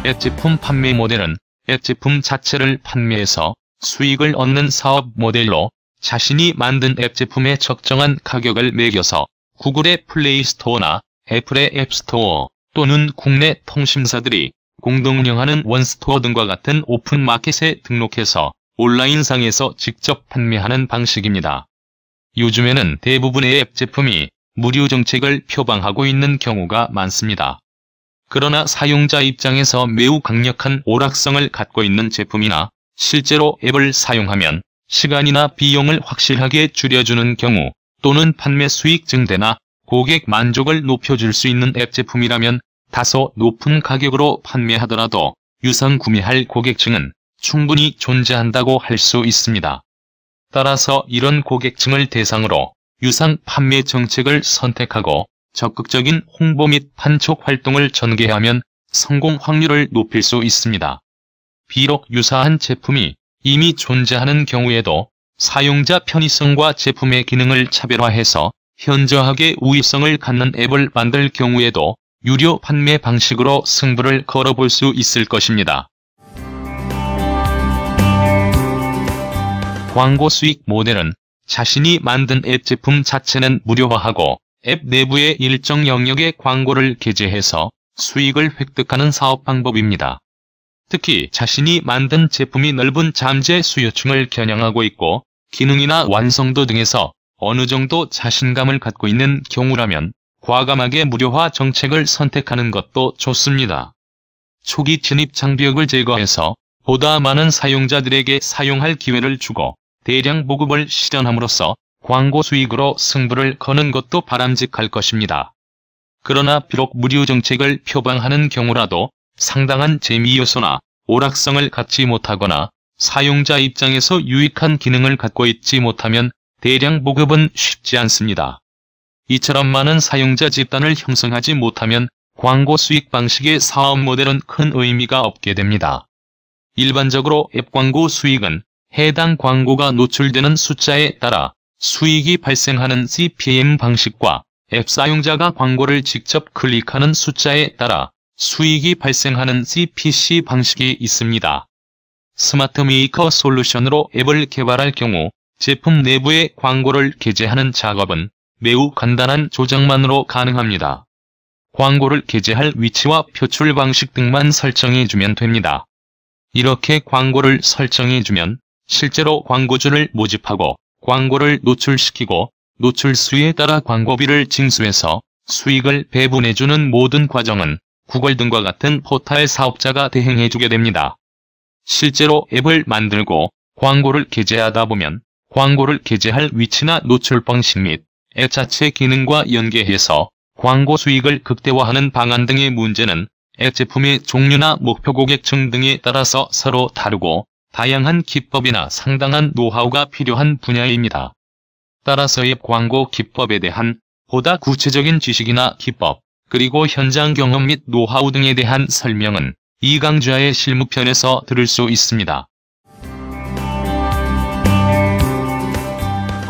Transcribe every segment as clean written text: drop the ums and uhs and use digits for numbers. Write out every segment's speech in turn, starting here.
앱 제품 판매 모델은 앱 제품 자체를 판매해서 수익을 얻는 사업 모델로 자신이 만든 앱 제품에 적정한 가격을 매겨서 구글의 플레이 스토어나 애플의 앱 스토어 또는 국내 통신사들이 공동 운영하는 원스토어 등과 같은 오픈마켓에 등록해서 온라인상에서 직접 판매하는 방식입니다. 요즘에는 대부분의 앱 제품이 무료 정책을 표방하고 있는 경우가 많습니다. 그러나 사용자 입장에서 매우 강력한 오락성을 갖고 있는 제품이나 실제로 앱을 사용하면 시간이나 비용을 확실하게 줄여주는 경우 또는 판매 수익 증대나 고객 만족을 높여줄 수 있는 앱 제품이라면 다소 높은 가격으로 판매하더라도 유상 구매할 고객층은 충분히 존재한다고 할 수 있습니다. 따라서 이런 고객층을 대상으로 유상 판매 정책을 선택하고 적극적인 홍보 및 판촉 활동을 전개하면 성공 확률을 높일 수 있습니다. 비록 유사한 제품이 이미 존재하는 경우에도 사용자 편의성과 제품의 기능을 차별화해서 현저하게 우위성을 갖는 앱을 만들 경우에도 유료 판매 방식으로 승부를 걸어볼 수 있을 것입니다. 광고 수익 모델은 자신이 만든 앱 제품 자체는 무료화하고 앱 내부의 일정 영역의 광고를 게재해서 수익을 획득하는 사업 방법입니다. 특히 자신이 만든 제품이 넓은 잠재 수요층을 겨냥하고 있고 기능이나 완성도 등에서 어느 정도 자신감을 갖고 있는 경우라면 과감하게 무료화 정책을 선택하는 것도 좋습니다. 초기 진입 장벽을 제거해서 보다 많은 사용자들에게 사용할 기회를 주고 대량 보급을 실현함으로써 광고 수익으로 승부를 거는 것도 바람직할 것입니다. 그러나 비록 무료 정책을 표방하는 경우라도 상당한 재미 요소나 오락성을 갖지 못하거나 사용자 입장에서 유익한 기능을 갖고 있지 못하면 대량 보급은 쉽지 않습니다. 이처럼 많은 사용자 집단을 형성하지 못하면 광고 수익 방식의 사업 모델은 큰 의미가 없게 됩니다. 일반적으로 앱 광고 수익은 해당 광고가 노출되는 숫자에 따라 수익이 발생하는 CPM 방식과 앱 사용자가 광고를 직접 클릭하는 숫자에 따라 수익이 발생하는 CPC 방식이 있습니다. 스마트 메이커 솔루션으로 앱을 개발할 경우 제품 내부에 광고를 게재하는 작업은 매우 간단한 조작만으로 가능합니다. 광고를 게재할 위치와 표출 방식 등만 설정해주면 됩니다. 이렇게 광고를 설정해주면 실제로 광고주를 모집하고 광고를 노출시키고 노출수에 따라 광고비를 징수해서 수익을 배분해주는 모든 과정은 구글 등과 같은 포털 사업자가 대행해주게 됩니다. 실제로 앱을 만들고 광고를 게재하다 보면 광고를 게재할 위치나 노출 방식 및 앱 자체 기능과 연계해서 광고 수익을 극대화하는 방안 등의 문제는 앱 제품의 종류나 목표 고객층 등에 따라서 서로 다르고 다양한 기법이나 상당한 노하우가 필요한 분야입니다. 따라서 앱 광고 기법에 대한 보다 구체적인 지식이나 기법, 그리고 현장 경험 및 노하우 등에 대한 설명은 이 강좌의 실무편에서 들을 수 있습니다.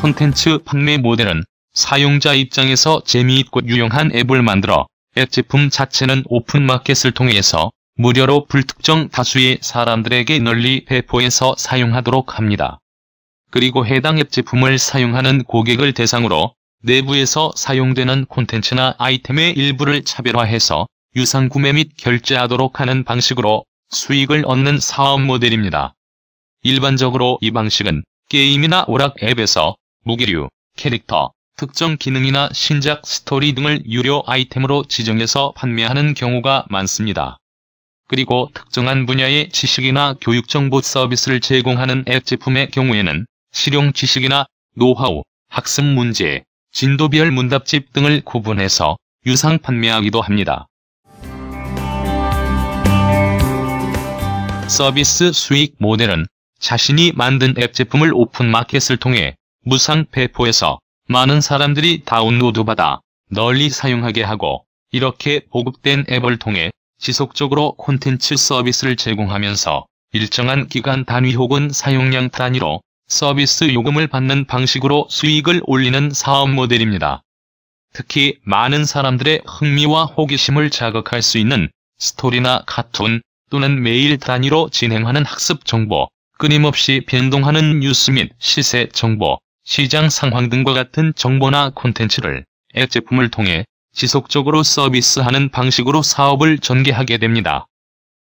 콘텐츠 판매 모델은 사용자 입장에서 재미있고 유용한 앱을 만들어 앱 제품 자체는 오픈마켓을 통해서 무료로 불특정 다수의 사람들에게 널리 배포해서 사용하도록 합니다. 그리고 해당 앱 제품을 사용하는 고객을 대상으로 내부에서 사용되는 콘텐츠나 아이템의 일부를 차별화해서 유상 구매 및 결제하도록 하는 방식으로 수익을 얻는 사업 모델입니다. 일반적으로 이 방식은 게임이나 오락 앱에서 무기류, 캐릭터, 특정 기능이나 신작 스토리 등을 유료 아이템으로 지정해서 판매하는 경우가 많습니다. 그리고 특정한 분야의 지식이나 교육 정보 서비스를 제공하는 앱 제품의 경우에는 실용 지식이나 노하우, 학습 문제, 진도별 문답집 등을 구분해서 유상 판매하기도 합니다. 서비스 수익 모델은 자신이 만든 앱 제품을 오픈마켓을 통해 무상 배포해서 많은 사람들이 다운로드받아 널리 사용하게 하고 이렇게 보급된 앱을 통해 지속적으로 콘텐츠 서비스를 제공하면서 일정한 기간 단위 혹은 사용량 단위로 서비스 요금을 받는 방식으로 수익을 올리는 사업 모델입니다. 특히 많은 사람들의 흥미와 호기심을 자극할 수 있는 스토리나 카툰, 또는 매일 단위로 진행하는 학습 정보, 끊임없이 변동하는 뉴스 및 시세 정보, 시장 상황 등과 같은 정보나 콘텐츠를 앱 제품을 통해 지속적으로 서비스하는 방식으로 사업을 전개하게 됩니다.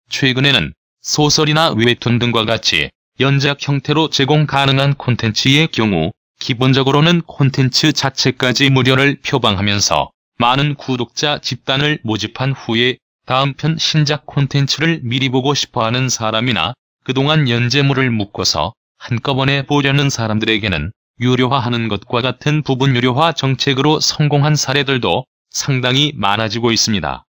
최근에는 소설이나 웹툰 등과 같이 연작 형태로 제공 가능한 콘텐츠의 경우 기본적으로는 콘텐츠 자체까지 무료를 표방하면서 많은 구독자 집단을 모집한 후에 다음 편 신작 콘텐츠를 미리 보고 싶어하는 사람이나 그동안 연재물을 묶어서 한꺼번에 보려는 사람들에게는 유료화하는 것과 같은 부분 유료화 정책으로 성공한 사례들도 상당히 많아지고 있습니다.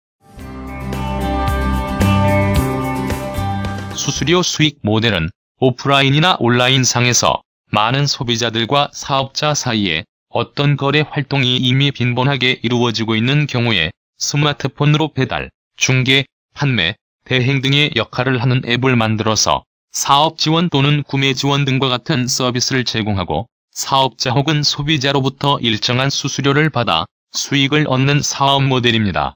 수수료 수익 모델은 오프라인이나 온라인상에서 많은 소비자들과 사업자 사이에 어떤 거래 활동이 이미 빈번하게 이루어지고 있는 경우에 스마트폰으로 배달, 중개, 판매, 대행 등의 역할을 하는 앱을 만들어서 사업 지원 또는 구매 지원 등과 같은 서비스를 제공하고 사업자 혹은 소비자로부터 일정한 수수료를 받아 수익을 얻는 사업 모델입니다.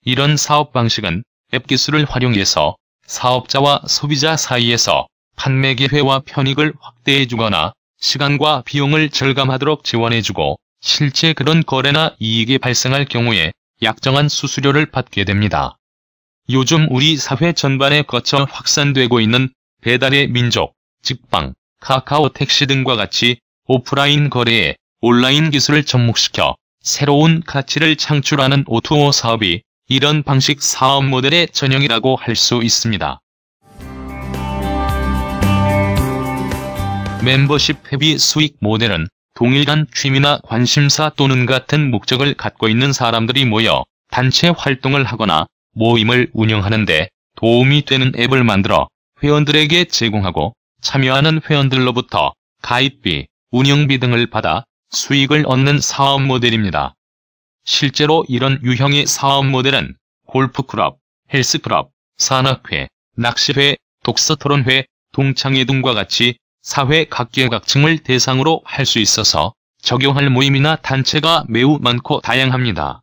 이런 사업 방식은 앱 기술을 활용해서 사업자와 소비자 사이에서 판매 기회와 편익을 확대해주거나 시간과 비용을 절감하도록 지원해주고 실제 그런 거래나 이익이 발생할 경우에 약정한 수수료를 받게 됩니다. 요즘 우리 사회 전반에 거쳐 확산되고 있는 배달의 민족, 직방, 카카오 택시 등과 같이 오프라인 거래에 온라인 기술을 접목시켜 새로운 가치를 창출하는 O2O 사업이 이런 방식 사업 모델의 전형이라고 할 수 있습니다. 멤버십 회비 수익 모델은 동일한 취미나 관심사 또는 같은 목적을 갖고 있는 사람들이 모여 단체 활동을 하거나 모임을 운영하는데 도움이 되는 앱을 만들어 회원들에게 제공하고 참여하는 회원들로부터 가입비, 운영비 등을 받아 수익을 얻는 사업 모델입니다. 실제로 이런 유형의 사업 모델은 골프클럽, 헬스클럽, 산악회, 낚시회, 독서토론회, 동창회 등과 같이 사회 각계각층을 대상으로 할 수 있어서 적용할 모임이나 단체가 매우 많고 다양합니다.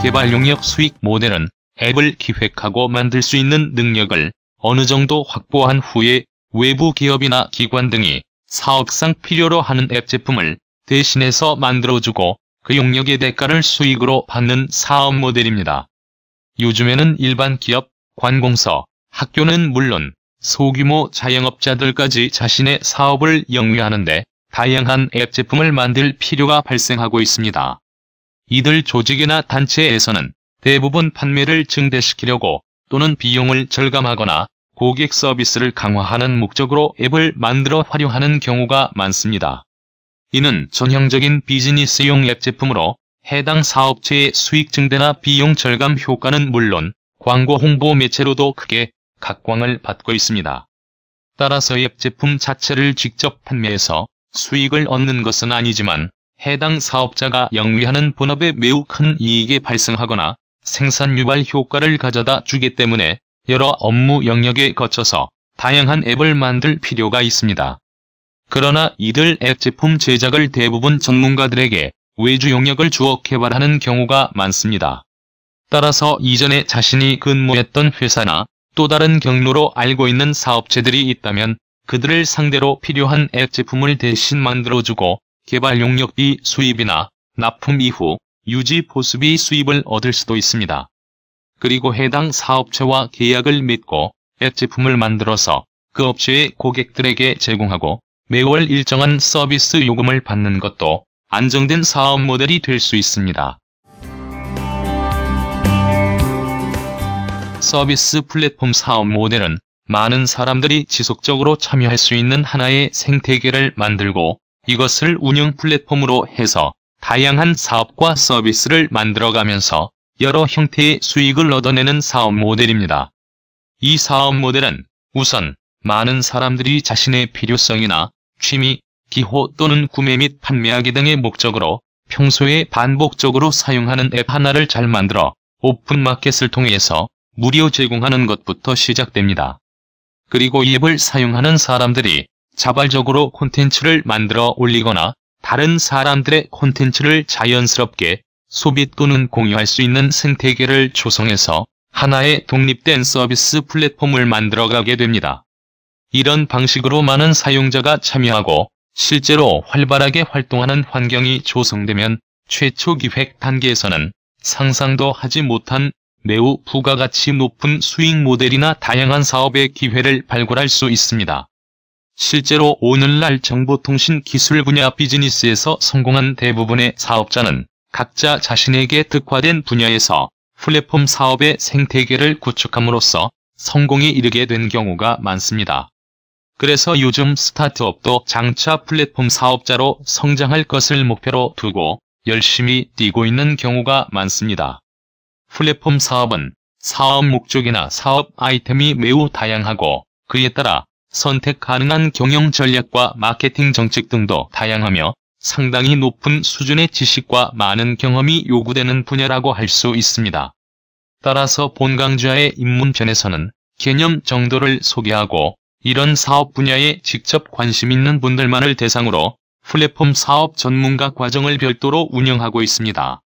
개발 용역 수익 모델은 앱을 기획하고 만들 수 있는 능력을 어느 정도 확보한 후에 외부 기업이나 기관 등이 사업상 필요로 하는 앱 제품을 대신해서 만들어주고 그 용역의 대가를 수익으로 받는 사업 모델입니다. 요즘에는 일반 기업, 관공서, 학교는 물론 소규모 자영업자들까지 자신의 사업을 영위하는데 다양한 앱 제품을 만들 필요가 발생하고 있습니다. 이들 조직이나 단체에서는 대부분 판매를 증대시키려고 또는 비용을 절감하거나 고객 서비스를 강화하는 목적으로 앱을 만들어 활용하는 경우가 많습니다. 이는 전형적인 비즈니스용 앱 제품으로 해당 사업체의 수익 증대나 비용 절감 효과는 물론 광고 홍보 매체로도 크게 각광을 받고 있습니다. 따라서 앱 제품 자체를 직접 판매해서 수익을 얻는 것은 아니지만 해당 사업자가 영위하는 본업에 매우 큰 이익이 발생하거나 생산 유발 효과를 가져다 주기 때문에 여러 업무 영역에 거쳐서 다양한 앱을 만들 필요가 있습니다. 그러나 이들 앱 제품 제작을 대부분 전문가들에게 외주 용역을 주어 개발하는 경우가 많습니다. 따라서 이전에 자신이 근무했던 회사나 또 다른 경로로 알고 있는 사업체들이 있다면 그들을 상대로 필요한 앱 제품을 대신 만들어주고 개발 용역비 수입이나 납품 이후 유지 보수비 수입을 얻을 수도 있습니다. 그리고 해당 사업체와 계약을 맺고 앱 제품을 만들어서 그 업체의 고객들에게 제공하고 매월 일정한 서비스 요금을 받는 것도 안정된 사업 모델이 될 수 있습니다. 서비스 플랫폼 사업 모델은 많은 사람들이 지속적으로 참여할 수 있는 하나의 생태계를 만들고 이것을 운영 플랫폼으로 해서 다양한 사업과 서비스를 만들어가면서 여러 형태의 수익을 얻어내는 사업 모델입니다. 이 사업 모델은 우선 많은 사람들이 자신의 필요성이나 취미, 기호 또는 구매 및 판매하기 등의 목적으로 평소에 반복적으로 사용하는 앱 하나를 잘 만들어 오픈마켓을 통해서 무료 제공하는 것부터 시작됩니다. 그리고 이 앱을 사용하는 사람들이 자발적으로 콘텐츠를 만들어 올리거나 다른 사람들의 콘텐츠를 자연스럽게 소비 또는 공유할 수 있는 생태계를 조성해서 하나의 독립된 서비스 플랫폼을 만들어가게 됩니다. 이런 방식으로 많은 사용자가 참여하고 실제로 활발하게 활동하는 환경이 조성되면 최초 기획 단계에서는 상상도 하지 못한 매우 부가가치 높은 수익 모델이나 다양한 사업의 기회를 발굴할 수 있습니다. 실제로 오늘날 정보통신 기술 분야 비즈니스에서 성공한 대부분의 사업자는 각자 자신에게 특화된 분야에서 플랫폼 사업의 생태계를 구축함으로써 성공에 이르게 된 경우가 많습니다. 그래서 요즘 스타트업도 장차 플랫폼 사업자로 성장할 것을 목표로 두고 열심히 뛰고 있는 경우가 많습니다. 플랫폼 사업은 사업 목적이나 사업 아이템이 매우 다양하고 그에 따라 선택 가능한 경영 전략과 마케팅 정책 등도 다양하며 상당히 높은 수준의 지식과 많은 경험이 요구되는 분야라고 할 수 있습니다. 따라서 본 강좌의 입문편에서는 개념 정도를 소개하고 이런 사업 분야에 직접 관심 있는 분들만을 대상으로 플랫폼 사업 전문가 과정을 별도로 운영하고 있습니다.